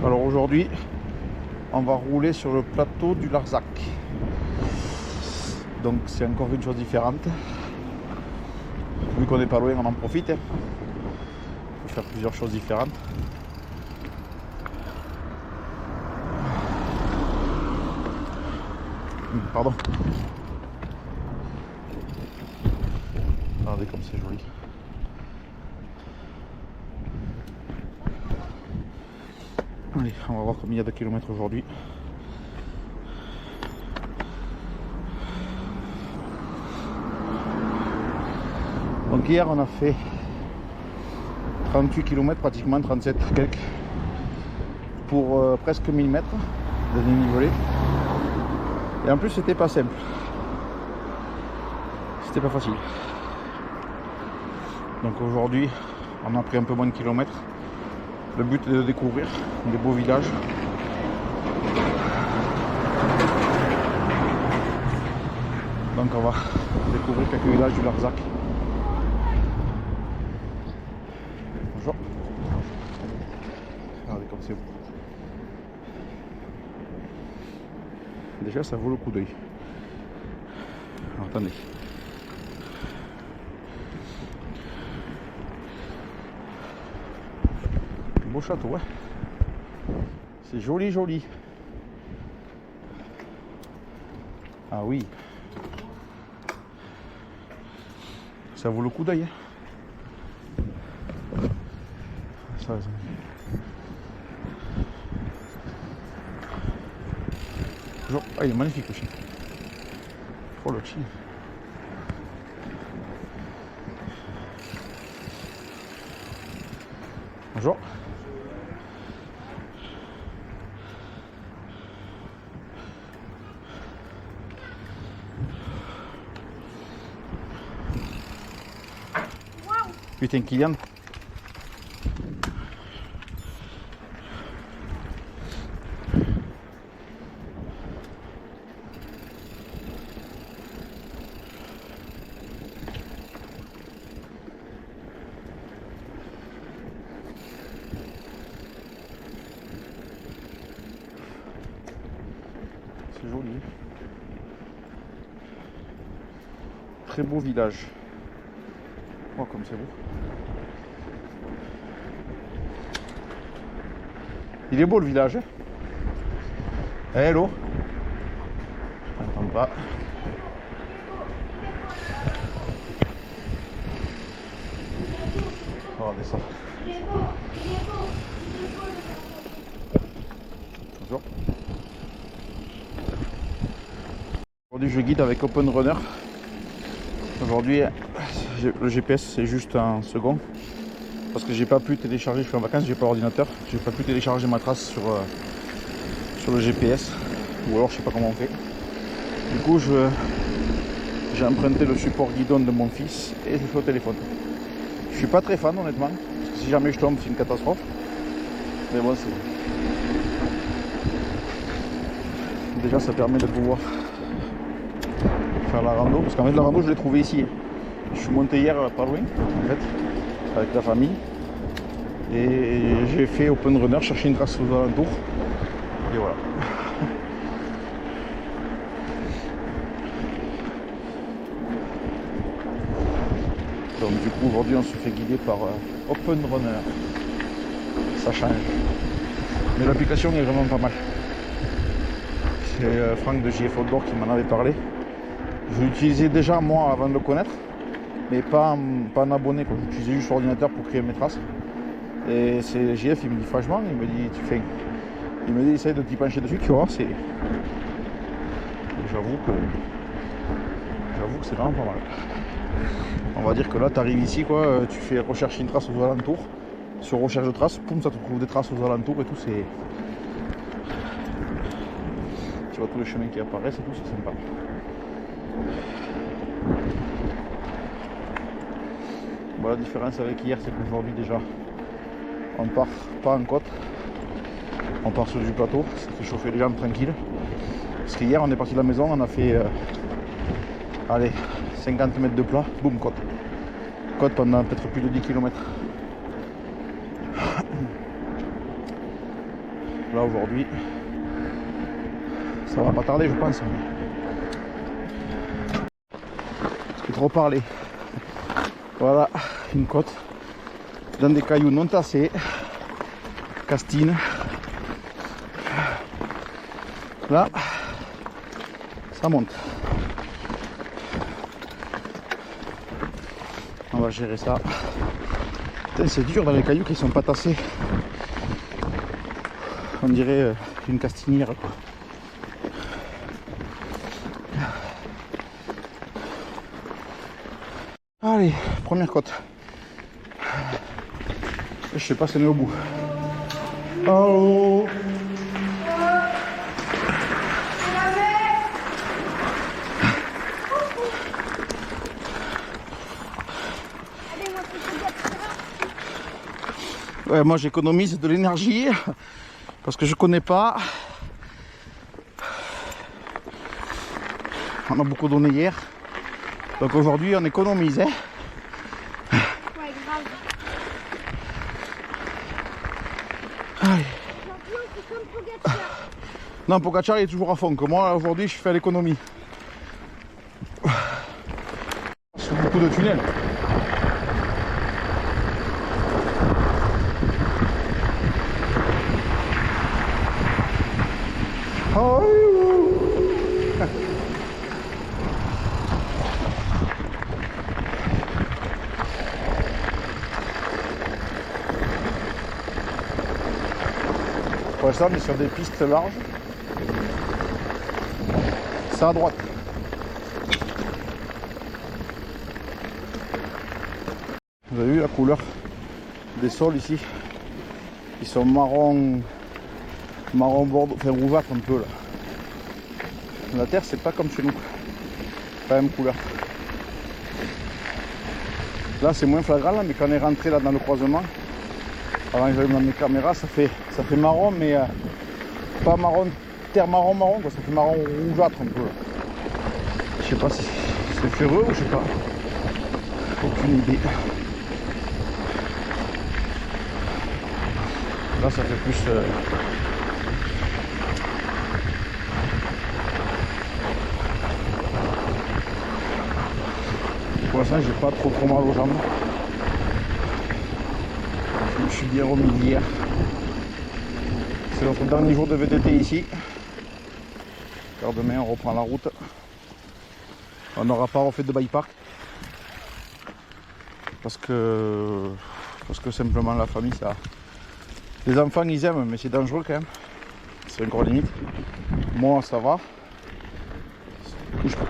Alors aujourd'hui, on va rouler sur le plateau du Larzac. Donc c'est encore une chose différente. Vu qu'on n'est pas loin, on en profite. On peut faire plusieurs choses différentes. Pardon. Regardez comme c'est joli. Allez, on va voir combien il y a de kilomètres aujourd'hui. Donc hier on a fait 38 km, pratiquement 37 quelques, pour presque 1000 mètres de dénivelé. Et en plus c'était pas simple. C'était pas facile. Donc aujourd'hui on a pris un peu moins de kilomètres. Le but est de découvrir des beaux villages. Donc on va découvrir quelques villages du Larzac. Bonjour. Regardez comme c'est beau. Déjà ça vaut le coup d'œil. Alors attendez. Beau château, ouais. C'est joli, joli. Ah oui. Ça vaut le coup d'œil. Ça, bonjour. Ah, il est magnifique le chien. Oh le chien. Bonjour. Putain, Kylian. C'est joli. Très beau village. Oh, comme c'est beau. Il est beau le village. Hein. Hello. Je n'entends pas. Regardez ça. Bonjour. Aujourd'hui je guide avec Open Runner. Aujourd'hui le GPS c'est juste un second. Parce que j'ai pas pu télécharger, je suis en vacances, j'ai pas l'ordinateur, j'ai pas pu télécharger ma trace sur le GPS, ou alors je sais pas comment on fait. Du coup j'ai emprunté le support guidon de mon fils et je fais au téléphone. Je suis pas très fan honnêtement, parce que si jamais je tombe c'est une catastrophe. Mais bon c'est. Déjà ça permet de pouvoir faire la rando, parce qu'en fait la rando je l'ai trouvé ici. Je suis monté hier pas loin en fait. Avec la famille et j'ai fait Open Runner, chercher une trace aux alentours et voilà. Donc du coup aujourd'hui on se fait guider par Open Runner, ça change, mais l'application est vraiment pas mal. C'est Franck de JF Outdoor qui m'en avait parlé. Je l'utilisais déjà moi avant de le connaître, mais pas en abonné, quoi. J'utilisais juste l'ordinateur pour créer mes traces. Et c'est JF, il me dit franchement, il me dit essaye de t'y pencher dessus, tu vois, c'est. J'avoue que c'est vraiment pas mal. On va dire que là tu arrives ici quoi, tu fais rechercher une trace aux alentours, sur recherche de traces, poum, ça te trouve des traces aux alentours et tout, c'est. Tu vois tous les chemins qui apparaissent et tout, c'est sympa. Bon, la différence avec hier, c'est qu'aujourd'hui déjà, on part pas en côte, on part sur du plateau, ça fait chauffer les jambes tranquille. Parce qu'hier, on est parti de la maison, on a fait allez, 50 mètres de plat, boum, côte. Côte pendant peut-être plus de 10 km. Là aujourd'hui, ça va pas tarder je pense. J'ai trop parlé. Voilà, une côte dans des cailloux non tassés, castine. Là, ça monte. On va gérer ça. Putain, c'est dur dans les cailloux qui sont pas tassés. On dirait une castinière quoi. Allez, première côte. Je sais pas si on est au bout. Allô. Ouais, moi j'économise de l'énergie parce que je connais pas. On a beaucoup donné hier. Donc aujourd'hui on économise. Hein. Ouais, grave. Allez. Champion, c'est comme Pogacar. Non, Pogacar il est toujours à fond. Que moi aujourd'hui je fais l'économie. Sur beaucoup de tunnels. Oh. Pour l'instant on est sur des pistes larges. C'est à droite. Vous avez vu la couleur des sols ici? Ils sont marron bordeaux, enfin rougeâtre un peu là. La terre c'est pas comme chez nous, pas la même couleur. Là c'est moins flagrant là, mais quand on est rentré là dans le croisement, avant que j'allume mes caméras, ça fait marron, mais pas marron, terre marron quoi, ça fait marron rougeâtre un peu là. Je sais pas si c'est ferreux ou je sais pas, aucune idée. Là ça fait plus pour l'instant j'ai pas trop mal aux jambes. Je me suis bien remis d'hier. C'est notre dernier jour de VTT ici. Car demain on reprend la route. On n'aura pas refait de bike park. Parce que simplement la famille ça. Les enfants ils aiment mais c'est dangereux quand même. C'est encore limite. Moi ça va.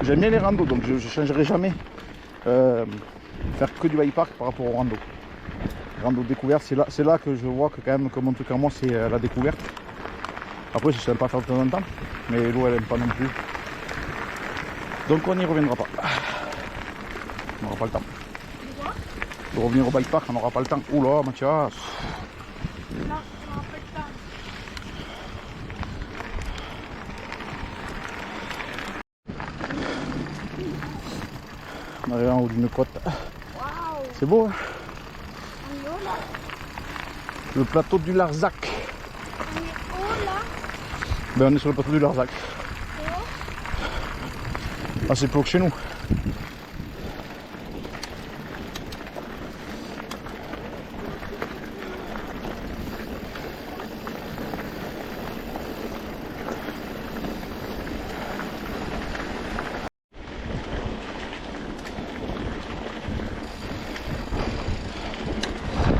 J'aime bien les randos donc je ne changerai jamais. Faire que du bike park par rapport au rando. Rando découverte, c'est là que je vois que quand même que mon truc à moi c'est la découverte. Après je ne sais pas faire de temps en temps, mais l'eau elle aime pas non plus. Donc on n'y reviendra pas. On n'aura pas le temps. De revenir au bike park, on n'aura pas le temps. Oula Mathias. Non, on n'aura pas le temps. On arrive en haut d'une côte. Waouh. C'est beau hein. On est haut là. Le plateau du Larzac. On est haut là. Ben on est sur le plateau du Larzac. C'est haut. Ah c'est plus haut que chez nous.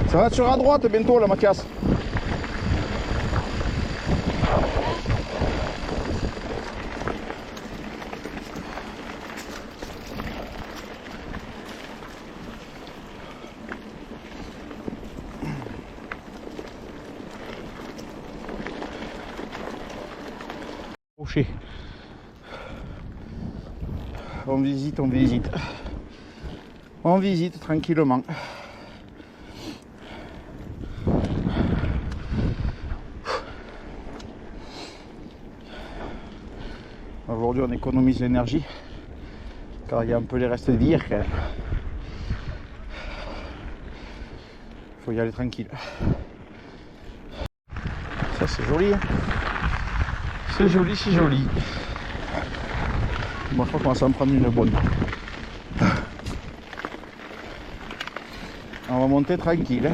Ça va sur à droite bientôt là Mathias. Rocher. On visite. On visite tranquillement. Aujourd'hui on économise l'énergie car il y a un peu les restes d'hier quand même. Faut y aller tranquille. Ça c'est joli. Hein. C'est joli, c'est joli. Bon, je crois qu'on va s'en prendre une bonne. On va monter tranquille. Hein.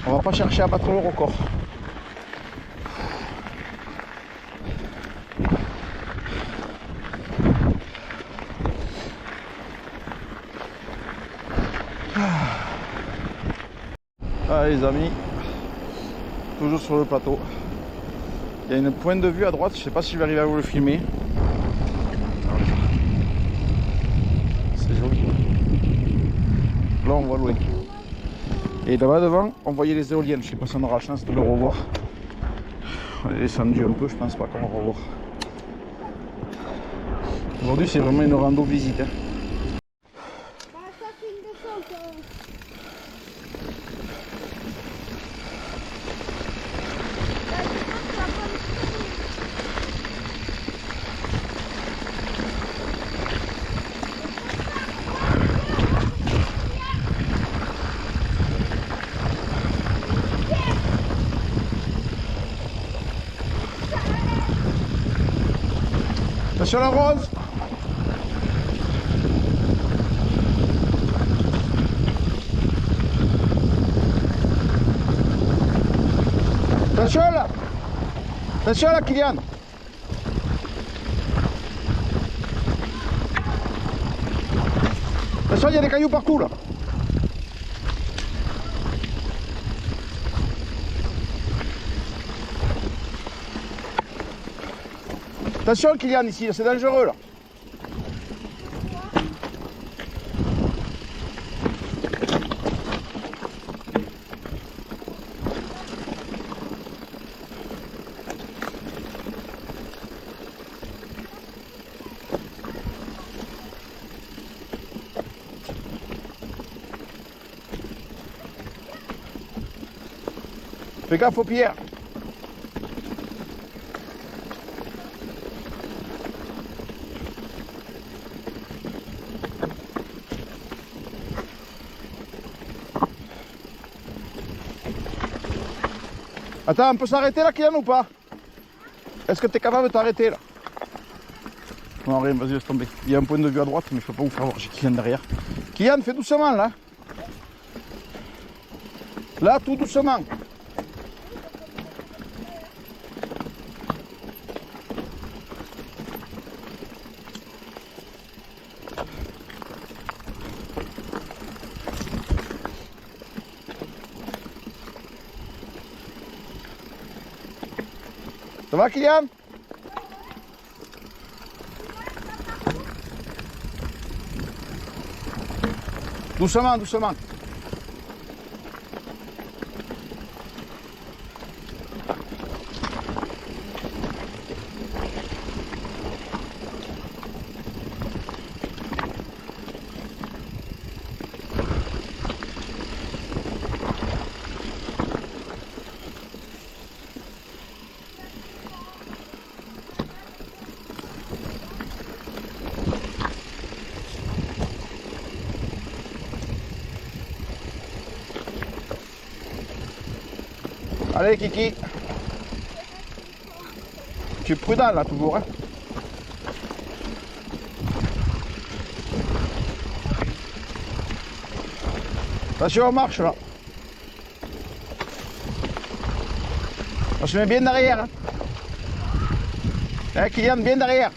On va pas chercher à battre le record. Ah les amis, toujours sur le plateau. Il y a une pointe de vue à droite, je sais pas si je vais arriver à vous le filmer. C'est joli. Là on voit loin. Et là-bas devant, on voyait les éoliennes. Je sais pas si on aura la chance de le revoir. On est descendu un peu, je pense pas qu'on va revoir. Aujourd'hui c'est vraiment une rando visite. Hein. Attention la rose. Attention là. Attention là Kylian. Attention, il y a des cailloux partout là. Attention Kylian ici, c'est dangereux là. Fais gaffe aux pierres. Attends, on peut s'arrêter là, Kylian, ou pas? Est-ce que tu es capable de t'arrêter là? Non, rien, vas-y, laisse tomber. Il y a un point de vue à droite, mais je peux pas vous faire voir, j'ai Kylian derrière. Kylian, fais doucement là. Là, tout doucement. Ça va Kylian? Doucement, doucement. Allez Kiki. Tu es prudent là toujours hein. Attention on marche là. On se met bien derrière hein. Kylian bien derrière.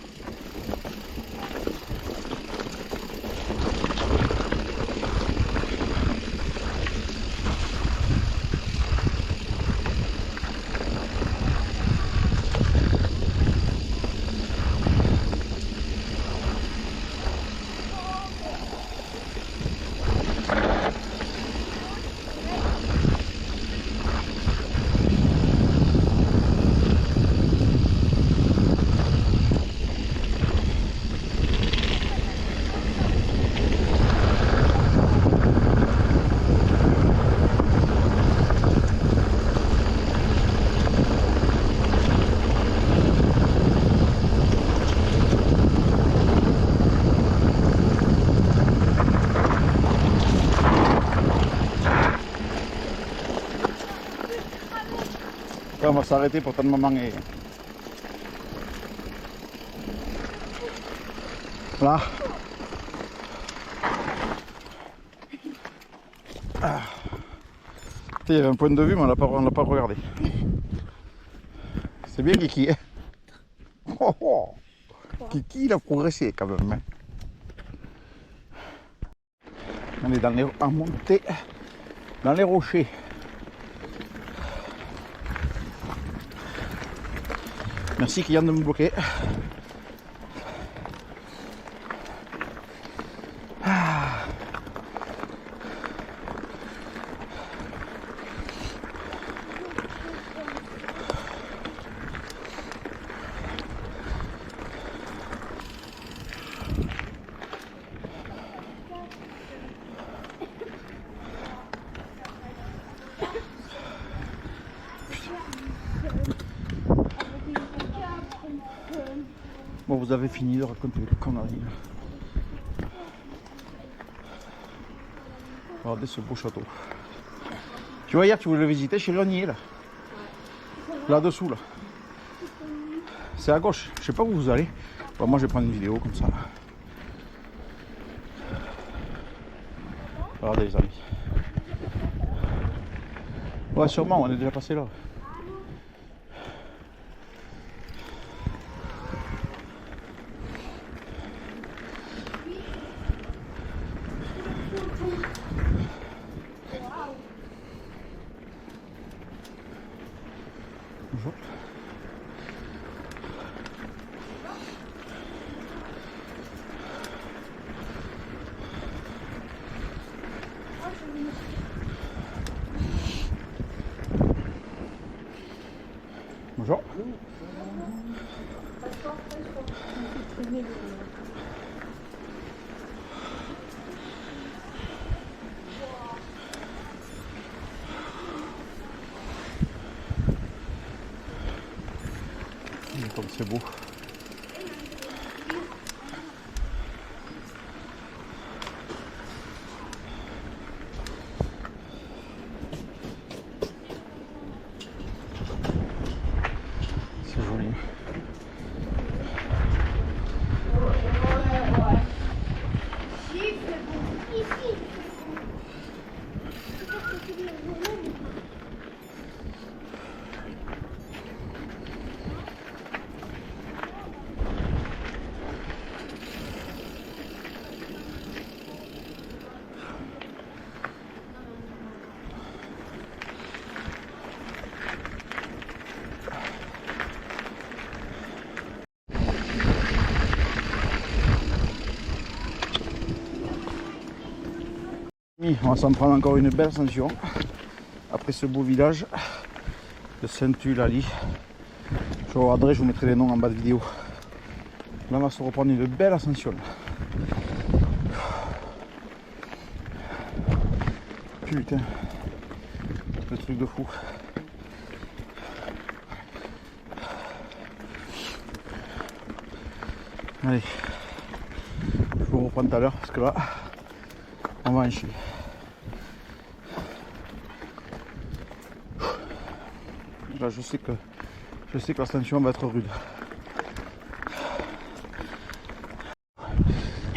Après on va s'arrêter pour tellement maman et... Voilà. Ah. Il y avait un point de vue mais on l'a pas regardé. C'est bien Kiki. Hein. Oh, oh. Kiki il a progressé quand même. Hein. On est en montée dans les rochers. Merci Kylian de me bloquer. Bon, vous avez fini de raconter les conneries. Regardez ce beau château. Tu vois, hier, tu voulais le visiter, chérie, on y est là. Là-dessous, là. C'est à gauche. Je sais pas où vous allez. Bon, moi, je vais prendre une vidéo comme ça. Regardez, les amis. Ouais, sûrement, on est déjà passé là. Bonjour. Bonjour. Comme c'est beau. C'est joli. On va s'en prendre encore une belle ascension après ce beau village de Saint-Eulalie. Je regarderai, je vous mettrai les noms en bas de vidéo. Là on va se reprendre une belle ascension. Putain, le truc de fou. Allez, je vous reprends tout à l'heure parce que là on va en chier. Là je sais que l'ascension va être rude.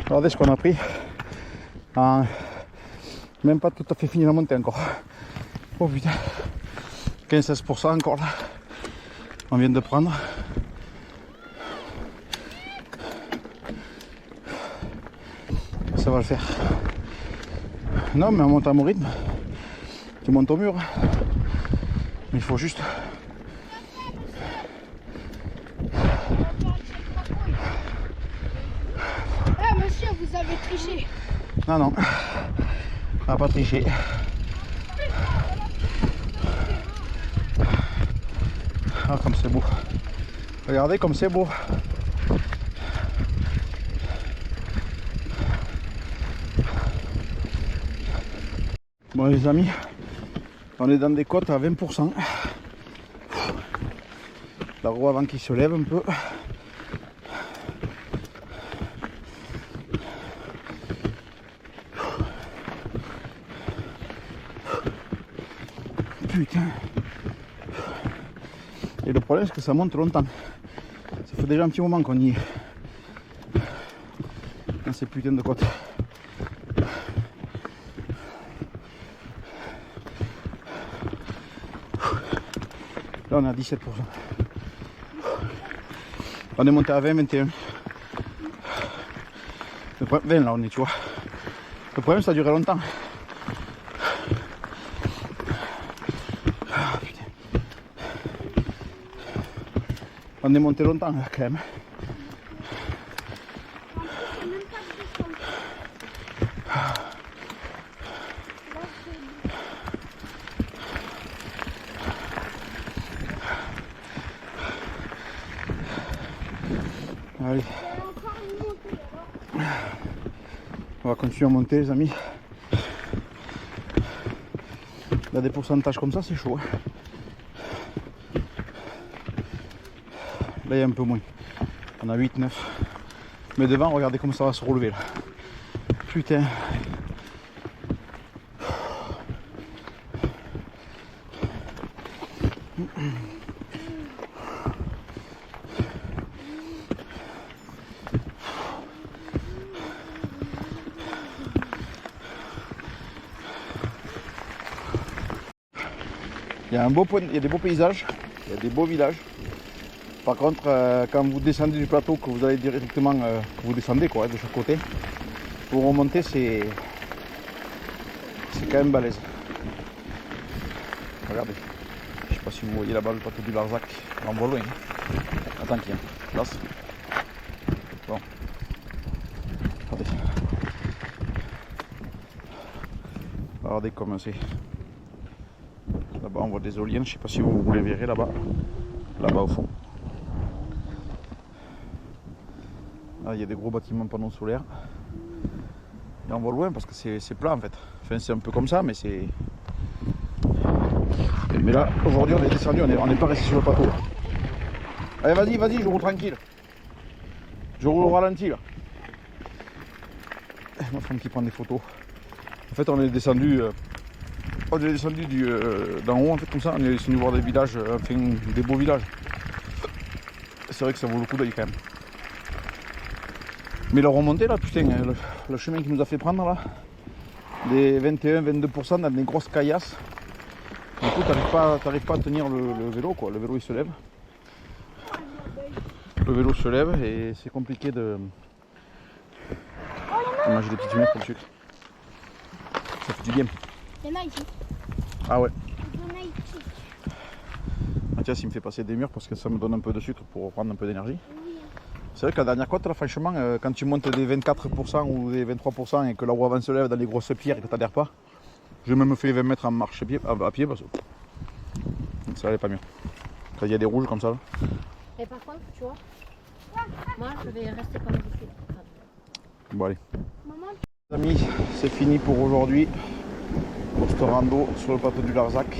Regardez ce qu'on a pris. Même pas tout à fait fini la montée encore. Oh putain. 15-16% encore là. On vient de prendre. Ça va le faire. Non mais on monte à mon rythme. Tu montes au mur. Mais il faut juste... Eh monsieur, vous avez triché. Non, non. On va pas tricher. Ah comme c'est beau. Regardez comme c'est beau. Bon les amis, on est dans des côtes à 20%. La roue avant qui se lève un peu. Putain. Et le problème c'est que ça monte longtemps. Ça fait déjà un petit moment qu'on y est. Dans ces putains de côtes. Là on est à 17%. On est monté à 20, 21. Le problème, 20 là on est, tu vois. Le problème ça a duré longtemps. Ah, putain. On est monté longtemps là quand même. Allez. On va continuer à monter les amis. Là des pourcentages comme ça c'est chaud. Là il y a un peu moins. On a 8, 9. Mais devant regardez comme ça va se relever là. Putain. Il y a un beau point, il y a des beaux paysages, il y a des beaux villages. Par contre, quand vous descendez du plateau, que vous allez directement, vous descendez quoi, de chaque côté, pour remonter, c'est quand même balèze. Regardez, je sais pas si vous voyez là-bas le plateau du Larzac, on voit loin. Attends qu'il y a une place. Bon, regardez. Regardez comment c'est. Là-bas on voit des éoliennes, je sais pas si vous les verrez là-bas. Là-bas au fond. Là il y a des gros bâtiments panneaux solaires. Et on voit loin parce que c'est plat en fait. Enfin c'est un peu comme ça mais c'est. Mais là aujourd'hui on est descendu, on n'est pas resté sur le plateau. Allez vas-y, je roule tranquille. Je roule au ralenti là. Ma femme qui prend des photos. En fait on est descendu. On est descendu d'en haut en fait comme ça, on est descendu voir des villages, enfin des beaux villages. C'est vrai que ça vaut le coup d'aller quand même. Mais la remontée là, putain, le chemin qui nous a fait prendre là, des 21-22% dans des grosses caillasses. Du coup t'arrives pas à tenir le vélo quoi, le vélo il se lève. Le vélo se lève et c'est compliqué de manger des petites murs pour le sucre. Ça fait du bien. Il y en a ici. Ah ouais. Il y en a ici. Mathias il me fait passer des murs parce que ça me donne un peu de sucre pour prendre un peu d'énergie. C'est vrai que la dernière côte là franchement quand tu montes des 24% ou des 23% et que la roue avant se lève dans les grosses pierres et que tu n'adhères pas, j'ai même fait 20 mètres en marche à pied parce que ça allait pas mieux. Quand il y a des rouges comme ça là. Et par contre tu vois, moi je vais rester comme je suis. Bon allez. Maman, Les amis, c'est fini pour aujourd'hui. Pour ce rando sur le plateau du Larzac.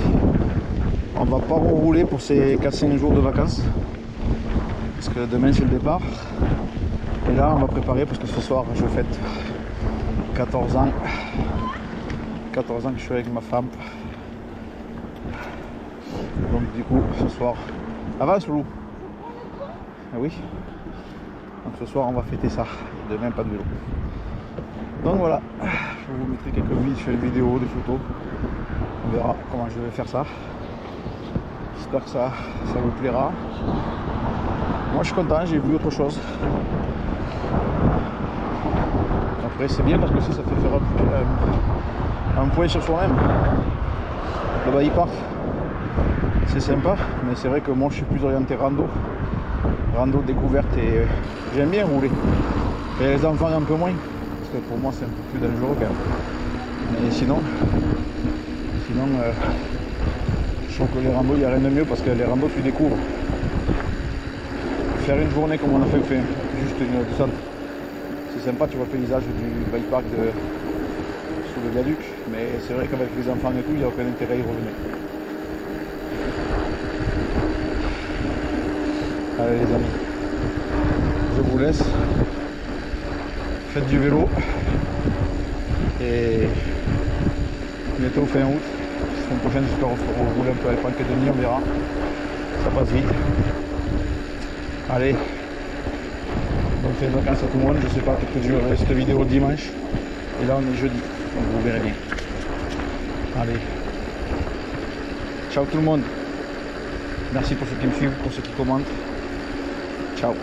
On va pas rouler pour ces 4-5 jours de vacances. Parce que demain c'est le départ. Et là on va préparer parce que ce soir je fête 14 ans. 14 ans que je suis avec ma femme. Donc du coup ce soir. Avance Loulou. Ah oui. Donc ce soir on va fêter ça. Et demain pas de vélo. Donc voilà. Je vous mettrai quelques vidéos, des photos. On verra comment je vais faire ça. J'espère que ça vous plaira. Moi je suis content, j'ai vu autre chose. Après c'est bien parce que ça fait faire un point sur soi-même. Le bike park, c'est sympa, mais c'est vrai que moi je suis plus orienté rando découverte et j'aime bien rouler. Et les enfants un peu moins, parce que pour moi c'est un peu plus dangereux quand même. Mais sinon je trouve que les randos il n'y a rien de mieux parce que les randos tu découvres. Faire une journée comme on a fait juste une descente, c'est sympa, tu vois le paysage du bike park sous le viaduc, mais c'est vrai qu'avec les enfants et tout, il n'y a aucun intérêt à y revenir. Allez les amis, je vous laisse, faites du vélo et bientôt fin août, la semaine prochaine j'espère rouler un peu avec Franck et Denis, on verra. ça passe vite. Allez, bonne fin de vacances à tout le monde. Je ne sais pas peut-être que je verrai cette vidéo dimanche. Et là on est jeudi, donc vous verrez bien. Allez, ciao tout le monde. Merci pour ceux qui me suivent, pour ceux qui commentent. Ciao.